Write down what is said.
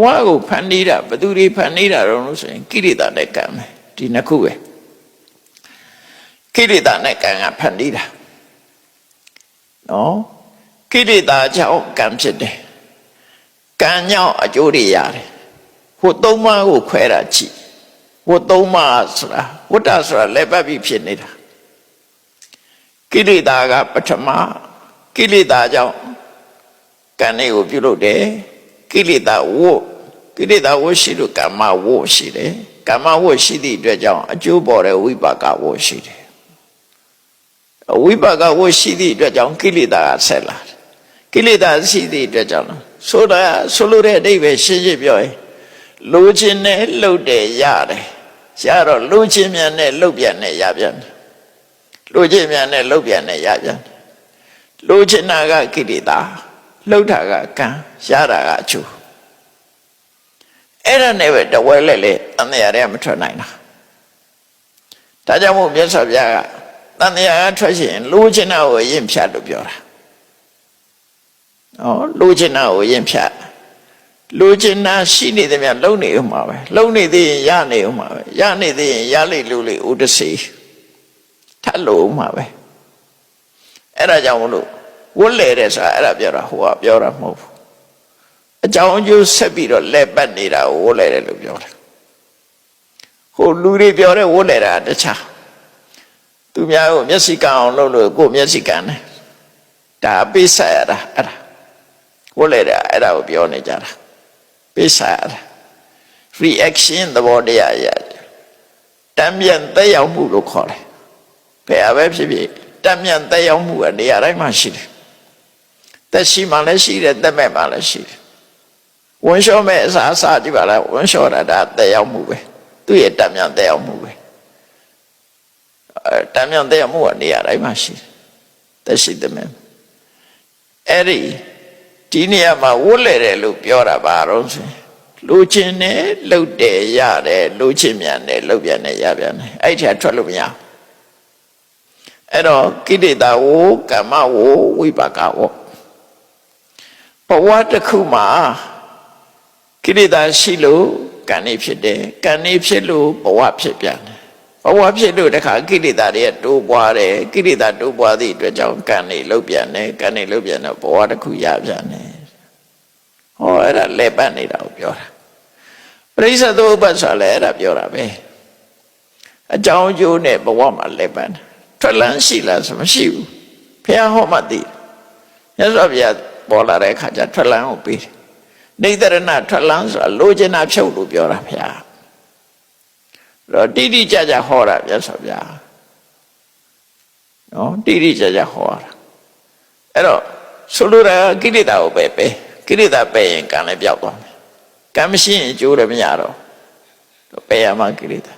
ဘဝကိုဖန်တီးတာဘသူတွေဖန်တီးတာတော့လို့ဆိုရင်ကိလေသာနဲ့ကံပဲဒီနှစ်ခုပဲကိလေသာနဲ့ကံကဖန်တီးတာနော်ကိလေသာကြောင့်ကံဖြစ်တယ်ကံကြောင့်အကျိုးတွေရတယ်ဟိုသုံးပါးကိုခွဲတာကြည့်ဟိုသုံးပါးဆိုတာဝတ္တဆိုတာလက်ပတ်ပြီးဖြစ်နေတာကိလေသာကပထမကိလေသာကြောင့်ကံတွေကိုပြုလုပ်တယ်ကိလေသာဝတ်ကိလေသာဝတ်ရှိလို့ကမ္မဝတ်ရှိတယ်ကမ္မဝတ်ရှိသည့်အတွက်ကြောင့်အကျိုးပေါ်တဲ့ဝိပါကဝတ်ရှိတယ်ဝိပါကဝတ်ရှိသည့်အတွက်ကြောင့်ကိလေသာကဆက်လာတယ်ကိလေသာရှိသည့်အတွက်ကြောင့်ဆိုလိုတဲ့အဓိပ္ပာယ်ရှင်းရှင်းပြောရင်လိုချင်နဲ့လှုပ်တယ်ရတယ်ရတော့လိုချင်မြန်နဲ့လှုပ်ပြန်နဲ့ရပြန်တယ်လိုချင်မြန်နဲ့လှုပ်ပြန်နဲ့ရပြန်တယ်လိုချင်တာကကိလေသာလှုပ်တာကကံရတာကအကျိုးအဲ့ဒါနဲ့ပဲတဝဲလဲလဲတန်တရားတွေကမထွက်နိုင်တာဒါကြောင့်မို့မြတ်စွာဘုရားကတန်တရားကထွက်ရှင်လိုချင်တာကိုရင်ဖြတ်လို့ပြောတာလိုချင်တာကိုရင်ဖြတ်လိုချင်တာရှိနေတယ်များလုံနေဦးမှာပဲလုံနေသေးရင်ရနေဦးမှာပဲရနေသေးရင်ရလိလို့လေဥဒစီထပ်လို့ဦးမှာပဲအဲ့ဒါကြောင့်မလို့ဝတ်လေတဲ့ဆိုတာအဲ့ဒါပြောတာဟိုကပြောတာမဟုတ်ဘူးအကြောင်းအကျိုးဆက်ပြီးတော့လက်ပတ်နေတာကိုဝတ်လေတယ်လို့ပြောတာဟိုလူတွေပြောတဲ့ဝတ်လေတာတခြားသူများကိုမျက်စိကအောင်လုပ်လို့ကိုယ်မျက်စိကတယ်ဒါပိဿရတာအဲ့ဒါဝတ်လေတာအဲ့ဒါကိုပြောနေကြတာပိဿရတာ reaction သဘောတရားရတံပြန်သက်ရောက်မှုလို့ခေါ်တယ်ဘယ်အပဲဖြစ်ဖြစ်တံပြန်သက်ရောက်မှုကနေရာတိုင်းမှာရှိတယ်သက်ရှိမှလည်းရှိတယ်သက်မဲ့မှလည်းရှိတယ်ဝန်လျှော့မဲ့အစားကြည့်ပါလားဝန်လျှော့တာဒါသက်ရောက်မှုပဲသူ့ရဲ့တံပြန်သက်ရောက်မှုပဲတံပြန်သက်ရောက်မှုကနေရာတိုင်းမှာရှိတယ်သက်ရှိသက်မဲ့အဲ့ဒီနေရာမှာဝတ်လေတယ်လို့ပြောတာပါတော့ဆိုလူချင်းနဲ့လှုပ်တယ်ရတယ်လူချင်းမြန်တယ်လှုပ်ပြန်တယ်ရပြန်တယ်အဲ့ထက်ထွက်လို့မရအဲ့တော့ကိလေသာဝကမ္မဝဝိပါကဝဘဝတစ်ခုမှာကိလေသာရှိလို့ကံနေဖြစ်တယ်ကံနေဖြစ်လို့ဘဝဖြစ်ပြန်တယ်ဘဝဖြစ်လို့တခါကိလေသာတွေတိုးပွားတယ်ကိလေသာတိုးပွားသည့်အတွက်ကြောင့်ကံနေလှုပ်ပြန်တယ်ကံနေလှုပ်ပြန်တော့ဘဝတစ်ခုရပြန်တယ်ဟောအဲ့ဒါလက်ပတ်နေတာကိုပြောတာပရိစ္ဆေသုဥပ္ပဆိုလည်းအဲ့ဒါပြောတာပဲအကြောင်းအကျိုးနဲ့ဘဝမှာလက်ပတ်ထွက်လန်းရှိလားဆိုမရှိဘူးဘုရားဟောမှသိမြတ်စွာဘုရားပေါ်လာတဲ့အခါကျထွက်လန်းကိုပြီးနေတရဏထွက်လန်းဆိုတာလိုချင်တာဖြုတ်လို့ပြောတာဘုရားတော့တိတိကျကျဟောတာမြတ်စွာဘုရားနော်တိတိကျကျဟောတာအဲ့တော့ဆိုလိုတာကိလေသာကိုပဲကိလေသာပယ်ရင်ကံလည်းပြောက်သွားမယ်ကံမရှိရင်အကျိုးလည်းမရတော့ပယ်ရမှာကိလေသာ